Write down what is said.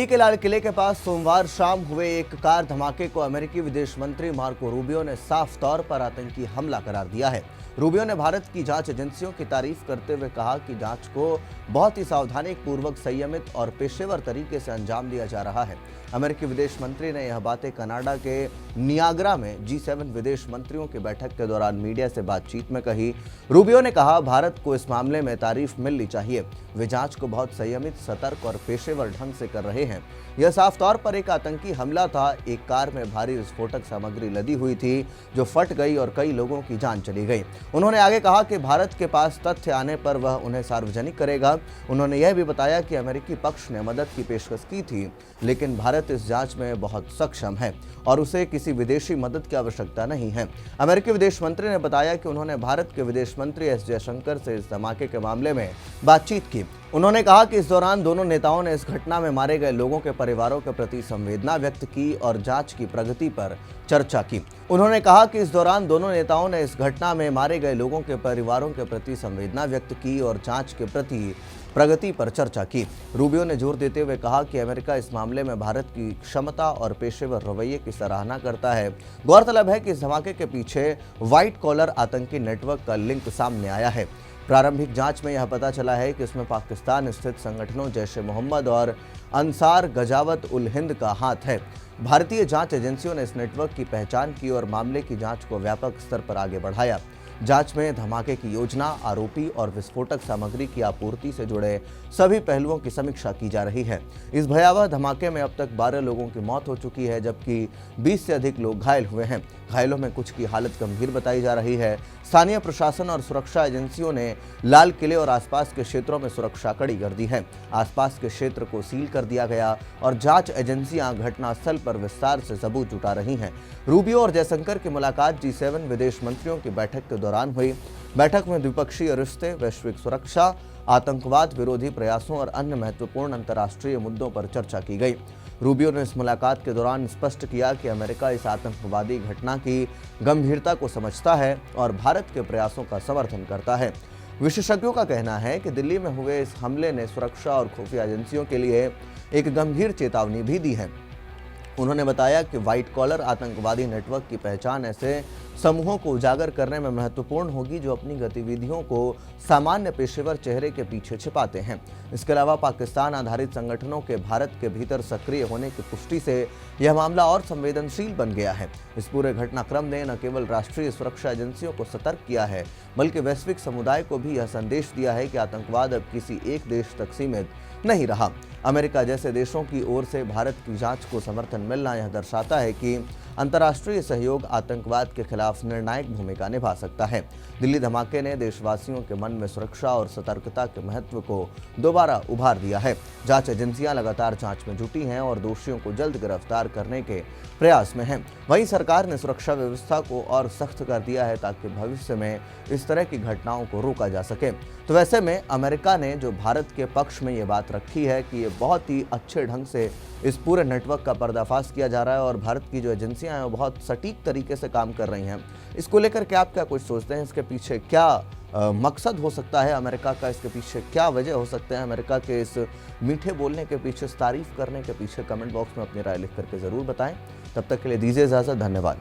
दिल्ली के लाल किले के पास सोमवार शाम हुए एक कार धमाके को अमेरिकी विदेश मंत्री मार्को रूबियो ने साफ तौर पर आतंकी हमला करार दिया है। रूबियो ने भारत की जांच एजेंसियों की तारीफ करते हुए कहा कि जांच को बहुत ही सावधानीपूर्वक, संयमित और पेशेवर तरीके से अंजाम दिया जा रहा है। अमेरिकी विदेश मंत्री ने यह बातें कनाडा के नियाग्रा में G7 विदेश मंत्रियों की बैठक के दौरान मीडिया से बातचीत में कही। रूबियो ने कहा, भारत को इस मामले में तारीफ मिलनी चाहिए। वे जांच को बहुत संयमित, सतर्क और पेशेवर ढंग से कर रहे हैं। यह साफ तौर पर एक आतंकी हमला था। एक कार में भारी विस्फोटक सामग्री लदी हुई थी जो फट गई और कई लोगों की जान चली गई। उन्होंने आगे कहा कि भारत के पास तथ्य आने पर वह उन्हें सार्वजनिक करेगा। उन्होंने यह भी बताया कि अमेरिकी पक्ष ने मदद की पेशकश की थी, लेकिन भारत इस जांच में बहुत सक्षम है और उसे किसी विदेशी मदद की आवश्यकता नहीं है। अमेरिकी विदेश मंत्री ने बताया कि उन्होंने भारत के विदेश मंत्री एस जयशंकर से इस धमाके के मामले में बातचीत की। उन्होंने कहा कि इस दौरान दोनों नेताओं ने इस घटना में मारे गए लोगों के परिवारों के प्रति संवेदना व्यक्त की और जांच की प्रगति पर चर्चा की। उन्होंने कहा कि इस दौरान दोनों नेताओं ने इस घटना में मारे गए लोगों के परिवारों के प्रति संवेदना व्यक्त की और जांच के प्रति प्रगति पर चर्चा की। रूबियो ने जोर देते हुए कहा कि अमेरिका इस मामले में भारत की क्षमता और पेशेवर रवैये की सराहना करता है। गौरतलब है कि इस धमाके के पीछे व्हाइट कॉलर आतंकी नेटवर्क का लिंक सामने आया है। प्रारंभिक जांच में यह पता चला है कि इसमें पाकिस्तान स्थित संगठनों जैशे मोहम्मद और अंसार गजावत उल हिंद का हाथ है। भारतीय जांच एजेंसियों ने इस नेटवर्क की पहचान की और मामले की जांच को व्यापक स्तर पर आगे बढ़ाया। जांच में धमाके की योजना, आरोपी और विस्फोटक सामग्री की आपूर्ति से जुड़े सभी पहलुओं की समीक्षा की जा रही है। इस भयावह धमाके में अब तक 12 लोगों की मौत हो चुकी है, जबकि 20 से अधिक लोग घायल हुए हैं। घायलों में कुछ की हालत गंभीर बताई जा रही है। स्थानीय प्रशासन और सुरक्षा एजेंसियों ने लाल किले और आसपास के क्षेत्रों में सुरक्षा कड़ी कर दी है। आसपास के क्षेत्र को सील कर दिया गया और जांच एजेंसियां घटनास्थल पर विस्तार से सबूत जुटा रही हैं। रूबियो और जयशंकर की मुलाकात G7 विदेश मंत्रियों की बैठक के दौरान हुई। बैठक में द्विपक्षीय रिश्ते, वैश्विक सुरक्षा, आतंकवाद विरोधी प्रयासों और अन्य महत्वपूर्ण अंतर्राष्ट्रीय मुद्दों पर चर्चा की गई। रूबियो ने इस मुलाकात के दौरान स्पष्ट किया कि अमेरिका इस आतंकवादी घटना की गंभीरता को समझता है और भारत के प्रयासों का समर्थन करता है। विशेषज्ञों का कहना है कि दिल्ली में हुए इस हमले ने सुरक्षा और खुफिया एजेंसियों के लिए एक गंभीर चेतावनी भी दी है। उन्होंने बताया कि व्हाइट कॉलर आतंकवादी नेटवर्क की पहचान ऐसे समूहों को उजागर करने में महत्वपूर्ण होगी जो अपनी गतिविधियों को सामान्य पेशेवर चेहरे के पीछे छिपाते हैं। इसके अलावा पाकिस्तान आधारित संगठनों के भारत के भीतर सक्रिय होने की पुष्टि से यह मामला और संवेदनशील बन गया है। इस पूरे घटनाक्रम ने न केवल राष्ट्रीय सुरक्षा एजेंसियों को सतर्क किया है, बल्कि वैश्विक समुदाय को भी यह संदेश दिया है कि आतंकवाद अब किसी एक देश तक सीमित नहीं रहा। अमेरिका जैसे देशों की ओर से भारत की जांच को समर्थन मिलना यह दर्शाता है कि अंतर्राष्ट्रीय सहयोग आतंकवाद के खिलाफ निर्णायक भूमिका निभा सकता है। दिल्ली धमाके ने देशवासियों के मन में सुरक्षा और सतर्कता के महत्व को दोबारा उभार दिया है। जांच एजेंसियां लगातार जांच में जुटी हैं और दोषियों को जल्द गिरफ्तार करने के प्रयास में हैं। वहीं सरकार ने सुरक्षा व्यवस्था को और सख्त कर दिया है ताकि भविष्य में इस तरह की घटनाओं को रोका जा सके। तो वैसे में अमेरिका ने जो भारत के पक्ष में ये बात रखी है कि ये बहुत ही अच्छे ढंग से इस पूरे नेटवर्क का पर्दाफाश किया जा रहा है और भारत की जो एजेंसियां हैं वो बहुत सटीक तरीके से काम कर रही हैं। इसको लेकर के आप क्या कुछ सोचते हैं? इसके पीछे क्या मकसद हो सकता है अमेरिका का? इसके पीछे क्या वजह हो सकते हैं अमेरिका के इस मीठे बोलने के पीछे, इस तारीफ करने के पीछे? कमेंट बॉक्स में अपनी राय लिख करके ज़रूर बताएं। तब तक के लिए दीजिए इजाज़त। धन्यवाद।